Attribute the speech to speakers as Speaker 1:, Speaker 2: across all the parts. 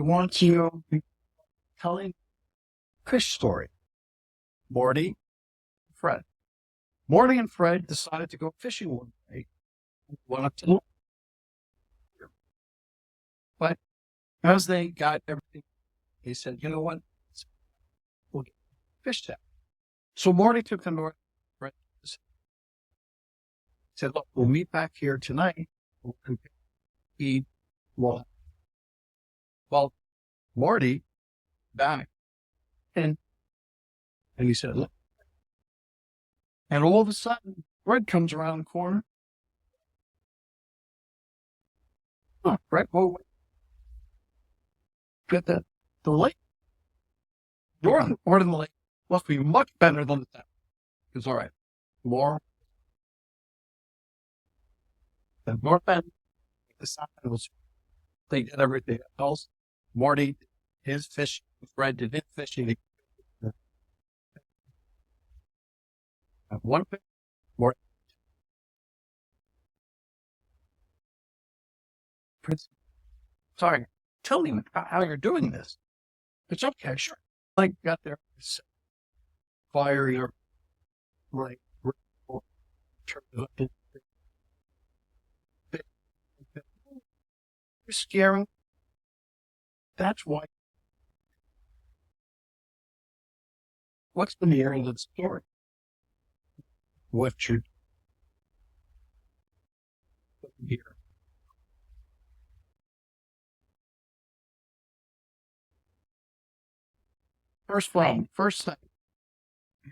Speaker 1: I want to be telling a fish story. Morty, Fred. Morty and Fred decided to go fishing one day. Went up to, but as they got everything, he said, "You know what? We'll get fish out." So Morty took the north. Fred said, "Look, we'll meet back here tonight. We'll eat." Well, Morty back and he said, "Look," and all of a sudden, Fred comes around the corner. Oh, Fred, whoa, get the lake. North part of the lake must be much better than the south. It's all right. More the north end, the south end was they did everything else. Morty, his fishing, Fred did his fishing. One fish, Morty. Sorry, tell me how you're doing this. It's okay, sure. Like got there, fiery or like you're scaring. That's why. What's the moral of the story? What should here? First thing,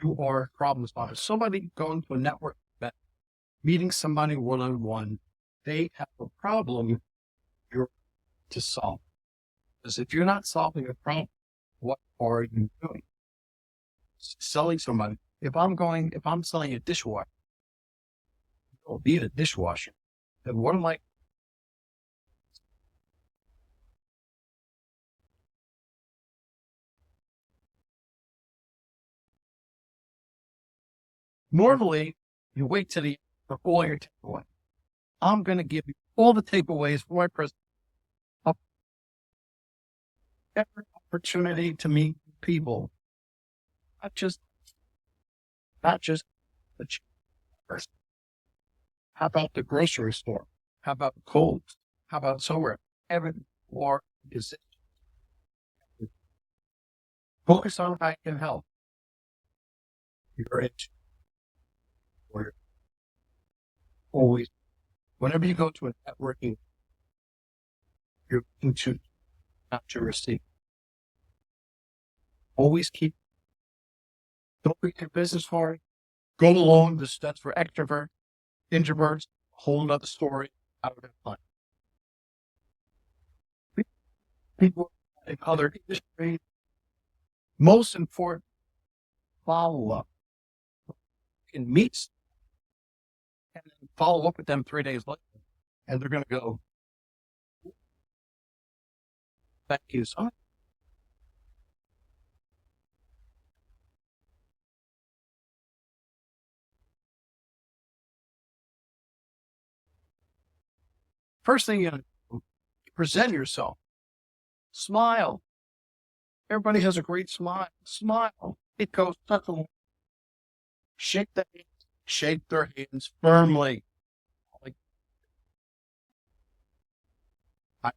Speaker 1: you are a problem spotter. Somebody going to a network event, meeting somebody one-on-one, they have a problem you're to solve. Because if you're not solving a problem, what are you doing? Selling somebody. If I'm selling a dishwasher, I'll be a dishwasher. Then what am I? Normally, you wait till the for all your takeaway. I'm going to give you all the takeaways for my presentation. Every opportunity to meet people, not just the person. How about the grocery store? How about Kohl's? How about somewhere? Evan or is it? Focus on how you can help. You're it. Or always, whenever you go to a networking, you're looking to not to receive. Always don't make your business hard. Go along. This stands for extrovert, introverts. Whole nother story out of that line. People in other industries. Most important, follow up. You can meet and then follow up with them 3 days later, and they're going to go, "Thank you so much." First thing you present yourself. Smile. Everybody has a great smile. Smile. It goes shake their hands firmly. Like a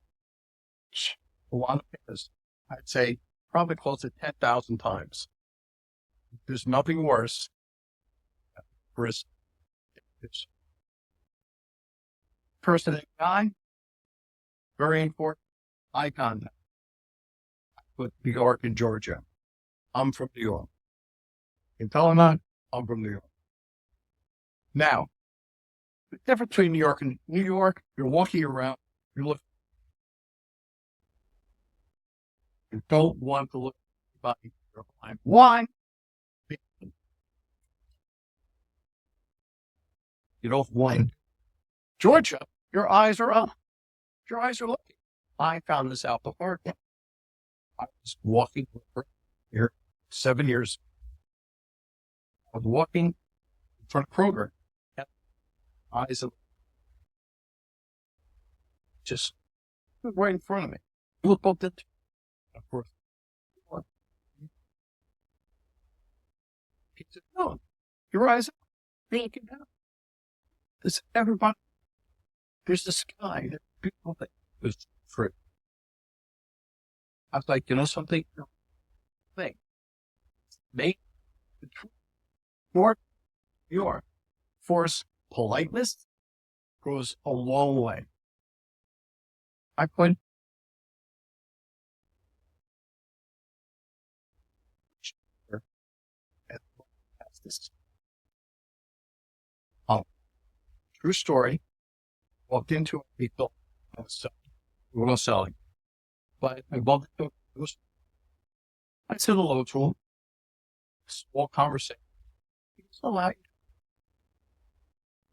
Speaker 1: lot of hands. I'd say probably close to 10,000 times. There's nothing worse. First person in eye, very important. Eye contact. With New York and Georgia. I'm from New York. You can tell them that I'm from New York. Now, the difference between New York and New York, you're walking around, you look. You don't want to look at anybody. Why? You don't want Georgia. Your eyes are up. Your eyes are looking. I found this out before. I was walking here 7 years. I was walking in front of Kroger. Eyes of just right in front of me. You look both at said, no, your eyes up. You're looking down. There's everybody. There's the sky. There's beautiful things. There's fruit. I was like, you know something? Thing. Make the truth more your force politeness goes a long way. I put this true story. Walked into it, we thought I was not selling. But I walked into it. I said hello to him. Small conversation. He was allowed.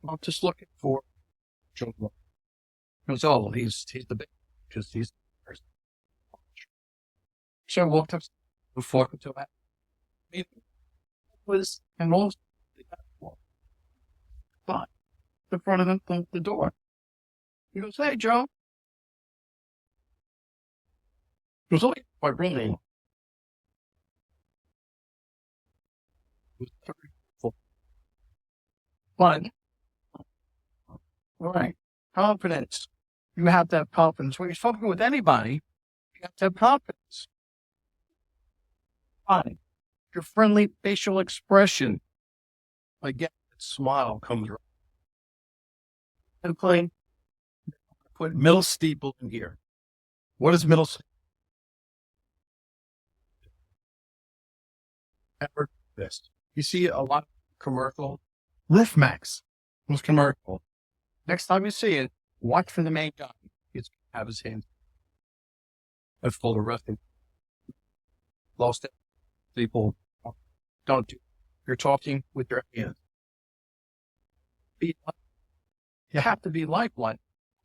Speaker 1: I'm just looking for Joe. He goes, oh, he's the big, because he's the person. So I walked up before to that. It was an old spot in front of the door. He goes, hey, Joe. He goes, oh, my really. But, all right, confidence. You have to have confidence. When you're talking with anybody, you have to have confidence. Fine. Your friendly facial expression. Again, that smile comes right. And put middle steeple in here. What is middle steeple? Ever this. You see a lot of commercial. Lift Max was commercial. Next time you see it, watch for the main guy. He's have his hands. That's full of resting. Lost it. People don't do. You're talking with your hands. You have to be lifeline.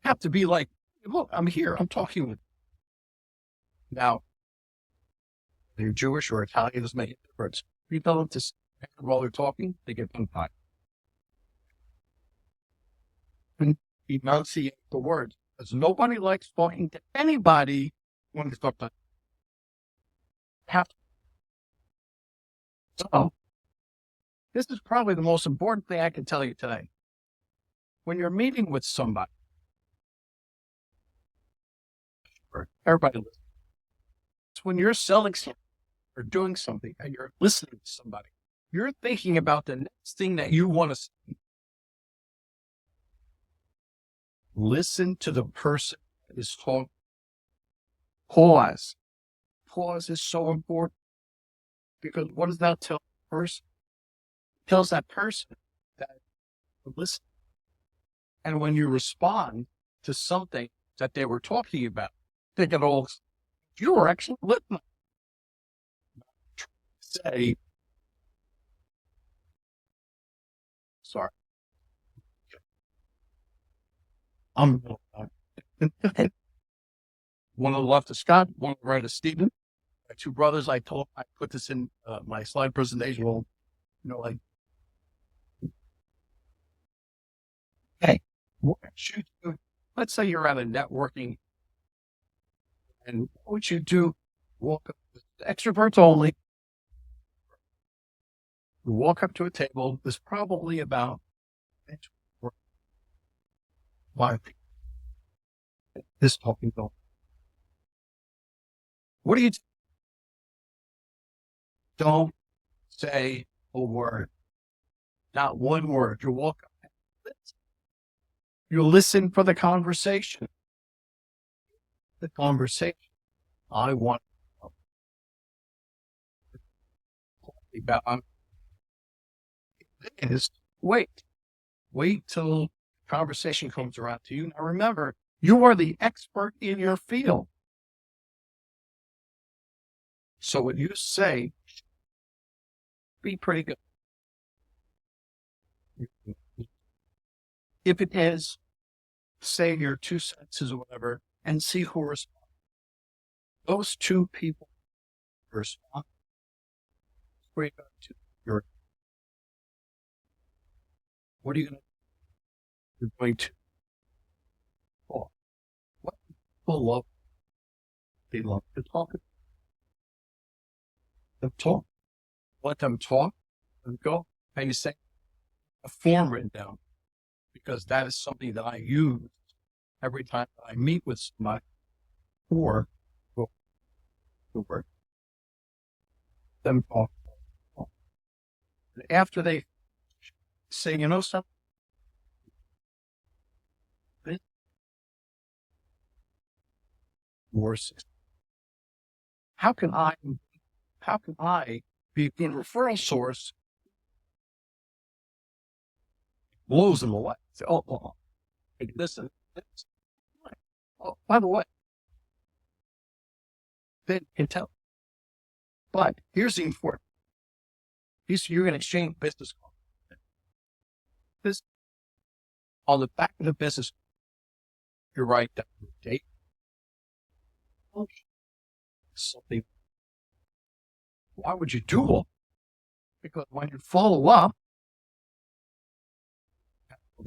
Speaker 1: You have to be like, look, I'm here. I'm talking with you. Now, they're Jewish or Italian, doesn't make a difference. You tell them to stand while they're talking, they get tongue tied. Enunciate the words. Because nobody likes talking to anybody when they start to have to. So, this is probably the most important thing I can tell you today. When you're meeting with somebody, everybody listens. It's when you're selling something or doing something and you're listening to somebody, you're thinking about the next thing that you want to say. Listen to the person that is talking. Pause. Pause is so important because what does that tell the person? It tells that person that listen. And when you respond to something that they were talking about, they get all, you were actually listening. Say, sorry. I'm one on the left is Scott, one on the right is Stephen. My two brothers, I put this in my slide presentation. You know, like, hey, what should you do? Let's say you're at a networking, and what would you do? Walk up, extroverts only. You walk up to a table. There's probably about 5 people. This talking going. What do you do? Don't say a word. Not one word. You walk up and listen. You listen for the conversation. The conversation. I want about is wait till the conversation comes around to you. Now remember, you are the expert in your field. So what you say, be pretty good. If it is, say your 2 sentences or whatever, and see who responds. Those 2 people respond. Where you go to your. What are you going to? You're going to. Oh, what people love. They love to talk. Let them talk. You go and you say a form written down, because that is something that I use every time I meet with somebody or go to work. Them talk. And after they say, you know something, worse. How can I be a referral source? Blows them away. Say, hey, listen. Oh, by the way, they can tell. But here's the important. You're going to exchange business cards. This on the back of the business, you write down the date, something. Why would you do all? Because when you follow up, I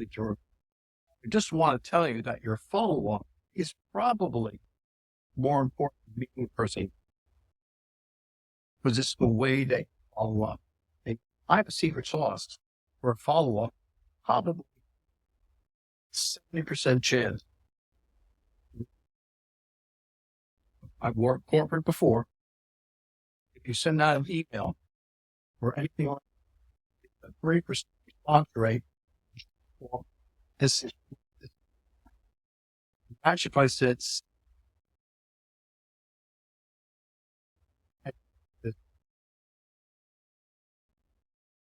Speaker 1: just want to tell you that your follow up is probably more important than meeting a person, because it's the way they follow up. I have a secret sauce for a follow up, probably 70% chance. I've worked corporate before. If you send out an email or anything like that, 3% response rate. Well, actually, if I said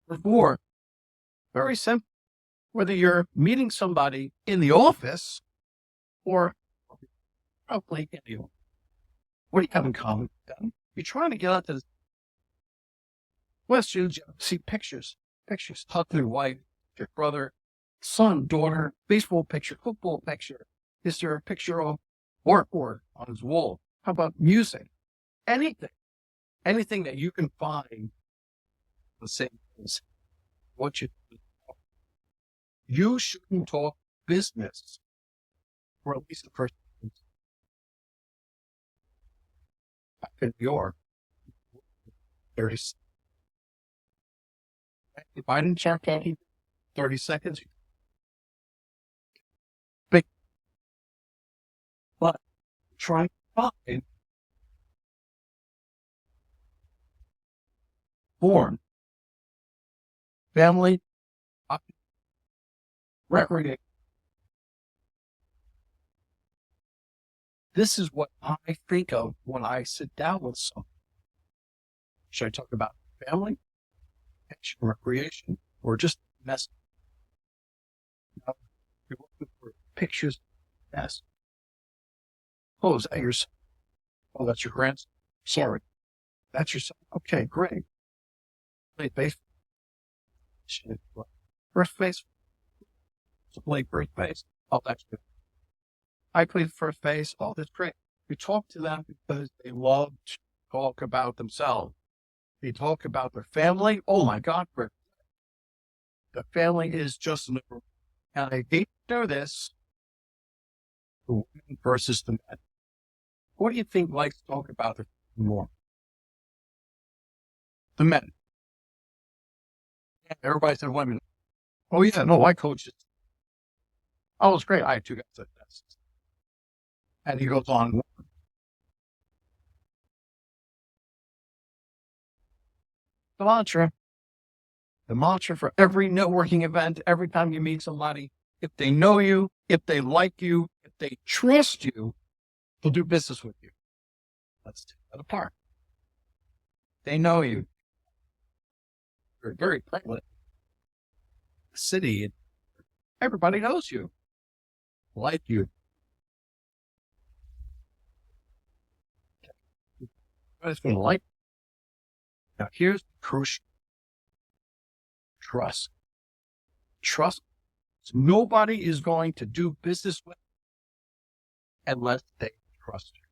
Speaker 1: before, very simple. Whether you're meeting somebody in the office or probably in the office, what do you have in common with them? You're trying to get out to the West, you see pictures, husband, wife, your brother, son, daughter, baseball picture, football picture. Is there a picture of artwork on his wall? How about music? Anything that you can find the same things. What you shouldn't talk business for at least the first. Back in New York, if I didn't check in 30 seconds, big, but try to find born family recreation. This is what I think of when I sit down with someone. Should I talk about family, recreation, or just mess? You're looking for pictures. Yes. Oh, is that your son? Oh, that's your grandson. Sorry, that's your son. Okay, great. Play base. First base. To play first base. Oh, that's good. I played first base. Oh, that's great. You talk to them because they love to talk about themselves. They talk about their family. Oh my God, the family is just number. And I hate to do this. The women versus the men. What do you think likes to talk about their more? The men. Everybody said women. Oh yeah, no, I coached it. Oh, it's great. I had two guys at that. And he goes on. The mantra for every networking event, every time you meet somebody, if they know you, if they like you, if they trust you, they'll do business with you. Let's take that apart. They know you. You're very prevalent. The city, everybody knows you, like you. Everybody's going to like you. Now, here's the crucial trust. Trust. Nobody is going to do business with you unless they trust you.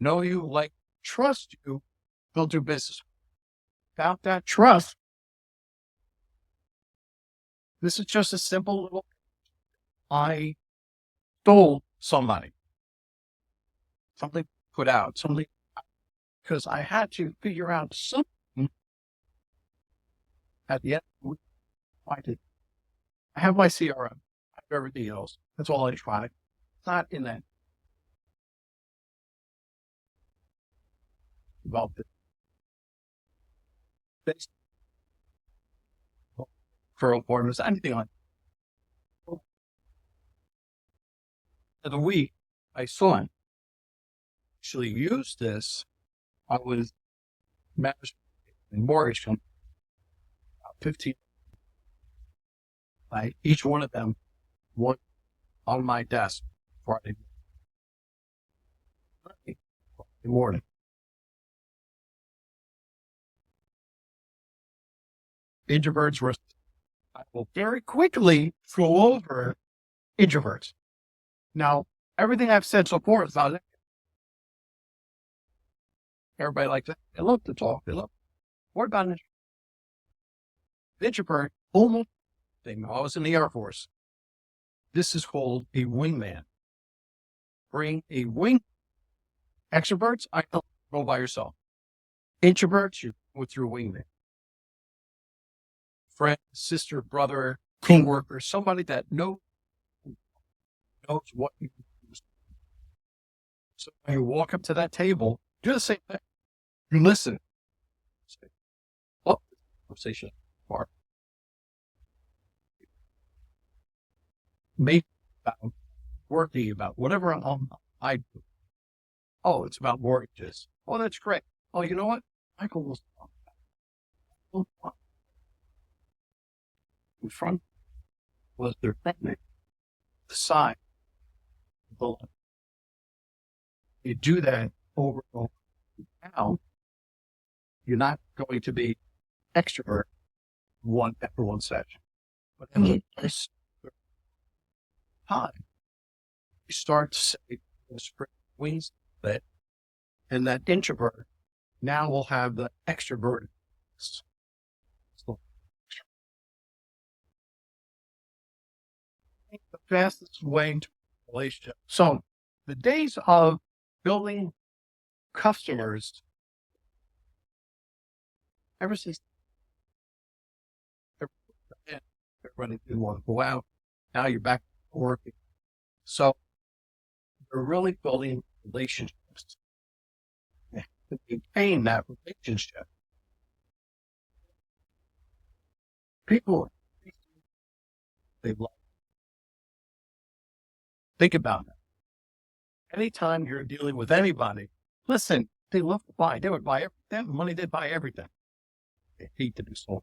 Speaker 1: Know you, like, trust you, they'll do business. Without that trust, this is just a simple little. I stole something put out, something, because I had to figure out something At the end of the week, I did. I have my CRM. I have everything else. That's all electronic. It's not in that about this for appointments, anything like that. Of the week, I saw it. Actually used this. I was managing a mortgage company, 15. Each one of them was on my desk Friday morning. Introverts were. I will very quickly go over introverts. Now, everything I've said so far is about it. Everybody likes it. They love to talk. They love. What about an introvert? Almost thing. I was in the Air Force. This is called a wingman. Bring a wing. Extroverts, I don't go by yourself. Introverts, you go with your wingman. Friend, sister, brother, co-worker, somebody that knows what you do. So when you walk up to that table, do the same thing. You listen. Say, oh, conversation part. Maybe about working, about whatever I do. Oh, it's about mortgages. Oh, that's great. Oh, you know what? Michael was in front was their technique. The side. You do that over and over. Now, you're not going to be extrovert after one session. But in this time, you start to say, spread wings a bit, and that introvert now will have the extrovert. So, the fastest way into a relationship. So, the days of building customers, ever since everybody didn't want to go out, now you're back working. So, you're really building relationships. To maintain that relationship, people they love. Think about that. Anytime you're dealing with anybody, listen, they love to buy. They would buy everything. They have the money, they'd buy everything. They hate to be sold.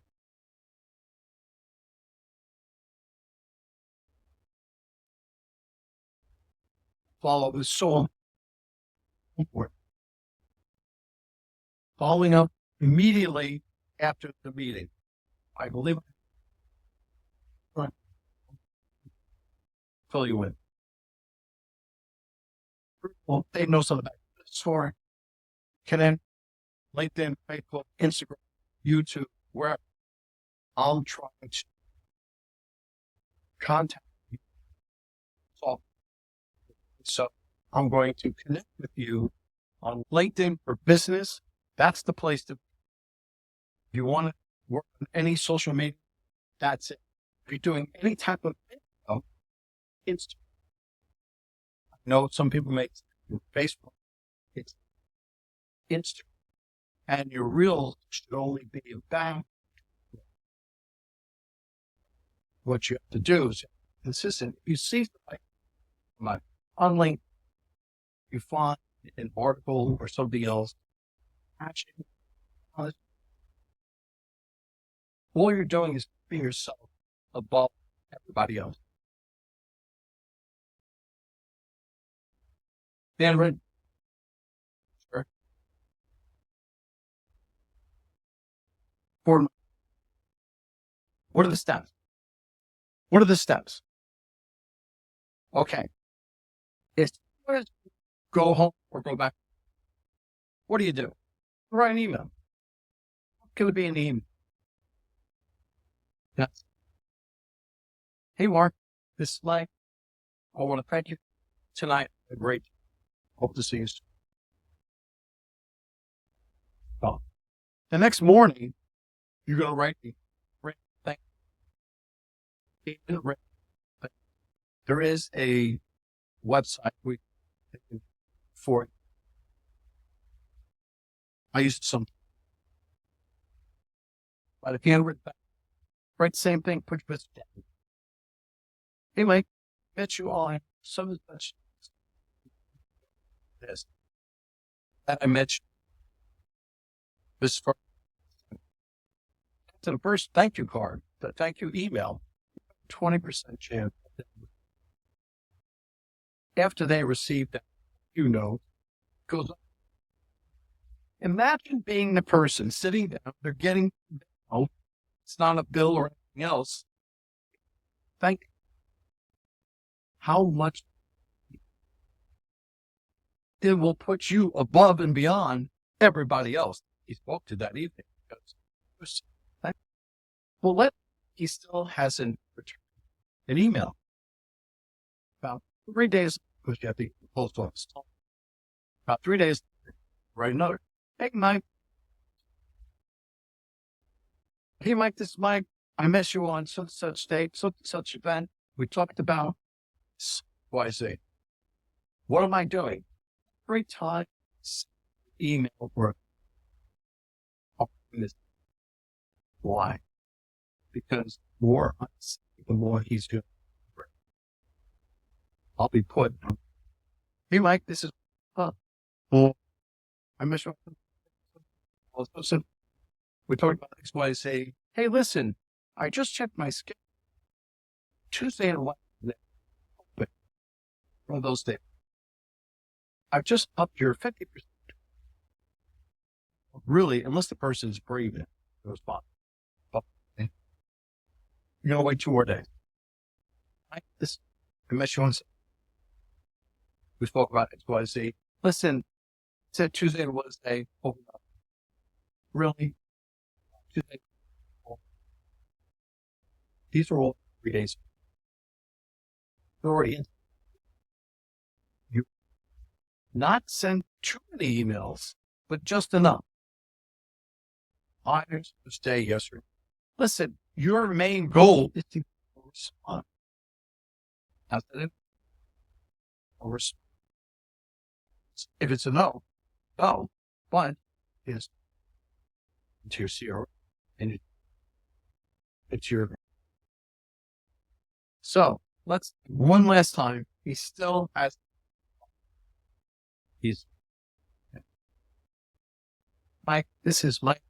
Speaker 1: Follow is so important. Following up immediately after the meeting. I believe fill you in. Well, they know something about it. Score, connect, LinkedIn, Facebook, Instagram, YouTube, where I'm trying to contact you. So I'm going to connect with you on LinkedIn for business. That's the place to. If you want to work on any social media, that's it. If you're doing any type of Instagram, I know some people make Facebook. It's Instagram, and your reels should only be about what you have to do is consistent. If you see something on LinkedIn, you find an article or something else, all you're doing is putting yourself above everybody else. Dan, right? Sure. Forman, what are the steps? What are the steps? Okay. It's go home or go back. What do you do? Write an email. Could it be an email? Yes. Hey, Mark, this is Mike. I want to thank you tonight. Great. Hope to see you soon. Well, the next morning, you're going to write me. There is a website for it. I used some, but if you write the same thing, put your business down. Anyway, bet you on some of such this that I mentioned. This for to the first thank you card, the thank you email, 20% chance. After they receive that, goes up. Imagine being the person sitting down, they're getting, it's not a bill or anything else. Thank you. How much it will put you above and beyond everybody else he spoke to that evening. Well, he still hasn't returned an email. About 3 days, because you have the post office. About 3 days, write another. Hey, Mike. Hey, Mike, this is Mike. I miss you on such date, such event. We talked about what I say. What am I doing? Every time email work. Why? Because the more he's doing. I'll be put. Hey, Mike, this is. Well, I miss you. We talked about X, Y, Z. Hey, listen, I just checked my schedule. Tuesday and Wednesday. One of those days. I've just upped your 50%. Really, unless the person's breathing, respond. You're going to wait 2 more days. I miss you on. We spoke about X, Y, Z. Listen, said Tuesday and Wednesday. Really? Tuesday. These are all 3 days. Already in. You not send too many emails, but just enough. Honors to stay yesterday. Listen, your main goal is to respond. That's it. If it's a no, but is to your CRO and it's your. So let's one last time. He still has. He's Mike. This is Mike.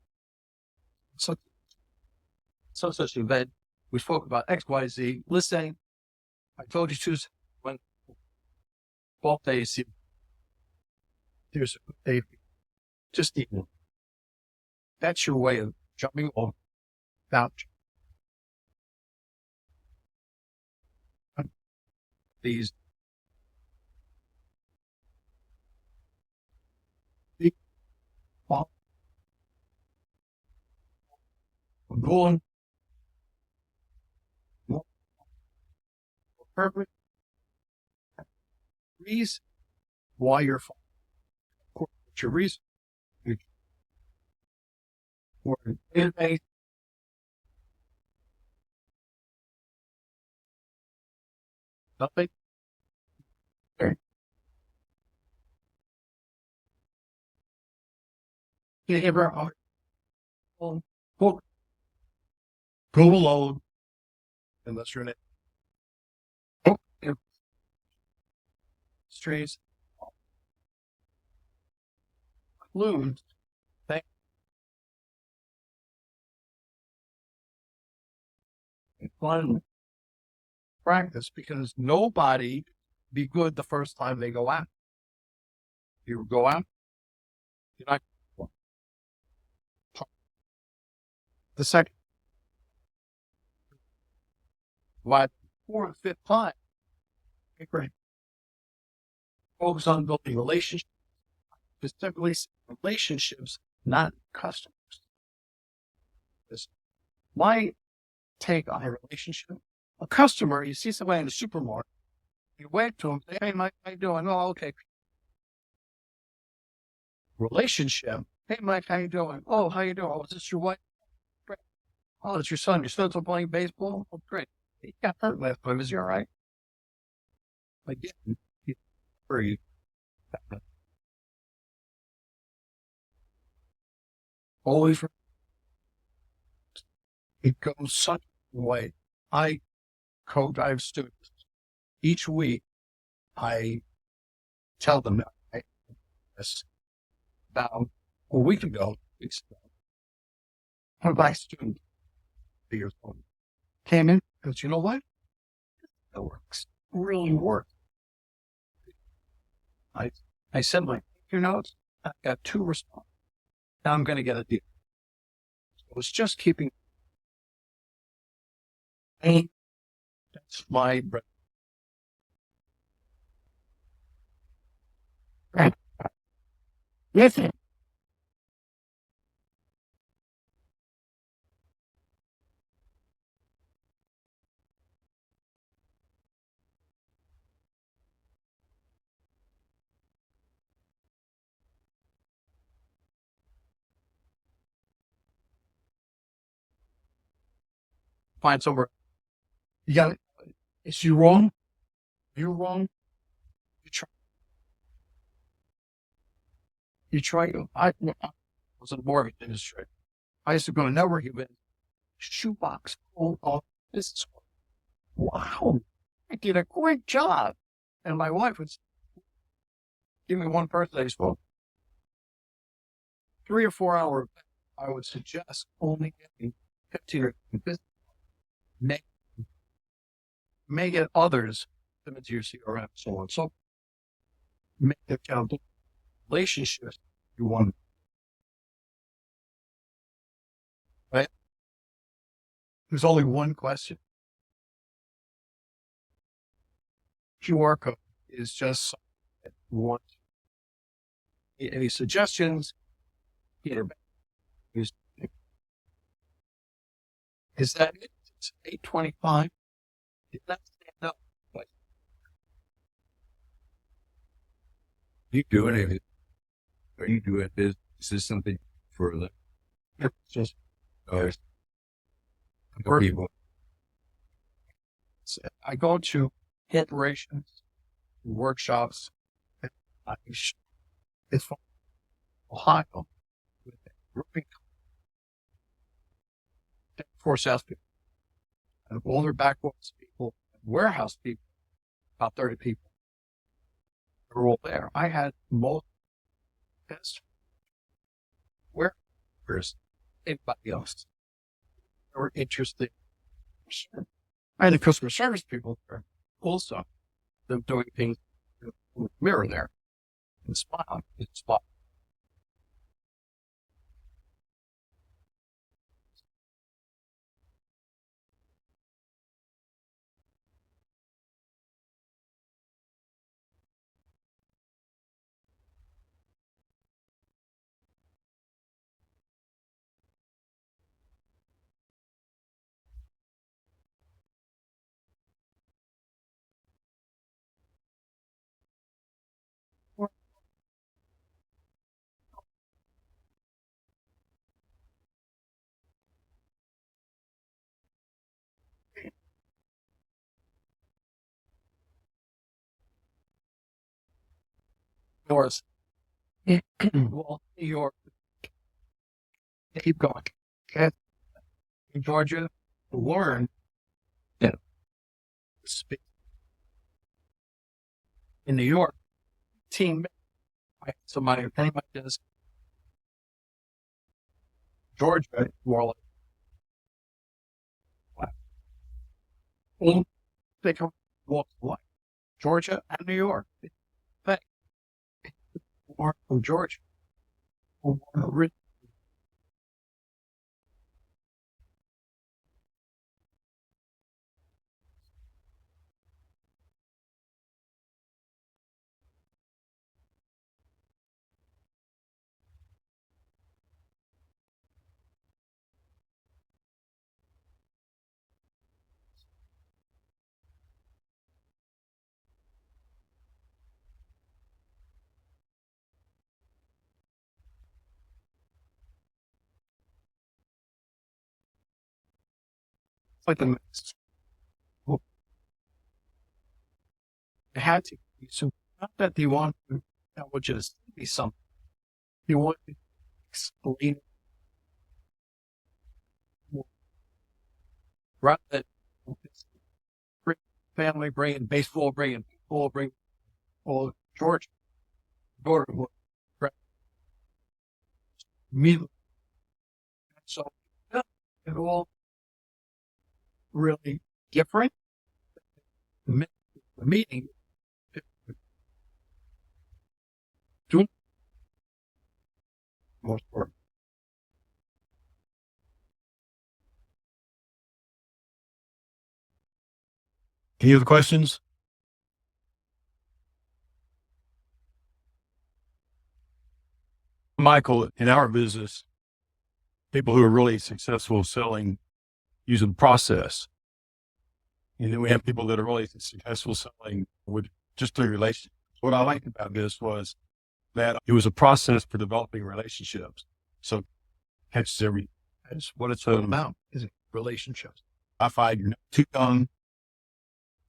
Speaker 1: Such event. We spoke about X, Y, Z. Listen, I told you Tuesday when both days. There's a day. Just even. That's your way of jumping over without these. Going perfect reason why you're fine. What's your reason? Or database. Nothing. Okay. You ever go alone unless you're in it. Strays includes fun practice because nobody be good the first time they go out. You go out, you're not. The second, why 4th and 5th time. Okay, great. Focus on building relationships, specifically relationships, not customers. This my take on a relationship. A customer, you see somebody in the supermarket, you wave to them, say, hey, Mike, how you doing? Oh, okay. Relationship. Hey, Mike, how you doing? Oh, how you doing? Oh, is this your wife? Great. Oh, it's your son. Your son's playing baseball? Oh, great. He got hurt last time. Is he all right? Again, he's very, always, it goes such a way. I co-drive students. Each week, I tell them this about a week ago, one of my students, years old, came in and goes, you know what? It works. Really works. I sent my thank you notes. I got 2 responses. Now I'm going to get a deal. It was just keeping. Hey, that's my bread. Right. Listen. Find somewhere. You got it. Is you wrong? You're wrong. You try. You try. I was in the mortgage industry. I used to go to network events, shoebox full of business. Wow, I did a great job. And my wife would give me one person I spoke 3 or 4 hour. I would suggest only getting 15 or 20 business. May get others come into your CRM, so on. So make the account relationships you want, right? There's only one question. QR code is just one. Any suggestions? Peter, is that it? It's 8:25. Did that stand up? But you do anything? Are you doing this? Is this something for the? It's just people. I go to corporations, workshops. It's from Ohio with roofing, Forsyth people, and all their backwoods people, warehouse people, about 30 people. They were all there. I had most best workers, anybody else. They were interested. I had the customer service people there also. Them doing things with the mirror there and smiling. Yours. Well, New York, keep going. Okay. In Georgia, learn that speak. In New York, team, right? Somebody, if anybody does Georgia, more like, they come walk away. Georgia and New York. But more from Georgia. Like the It had to be. So not that they want to, that would just be something. They want to explain it more. Rather than bring family, bringing baseball, bringing football, bringing all George, daughter, me. So yeah, it all really different. The meeting, doing most work.
Speaker 2: Any other questions? Michael, in our business, people who are really successful selling using process. And then we have people that are really successful selling with just through relationships. What I liked about this was that it was a process for developing relationships. So catches that's what it's all about.
Speaker 1: Is it relationships?
Speaker 2: I find you're never too young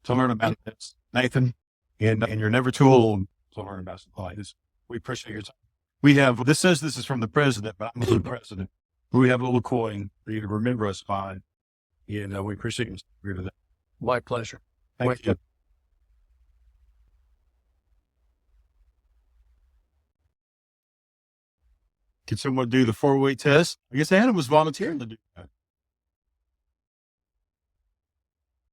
Speaker 2: to learn about this, Nathan, and you're never too old to learn about something like this. We appreciate your time. We have, this says this is from the president, but I'm not the president. We have a little coin for you to remember us by. And we appreciate you here today.
Speaker 1: My pleasure.
Speaker 2: Thank you. Can someone do the 4-way test? I guess Adam was volunteering to do that.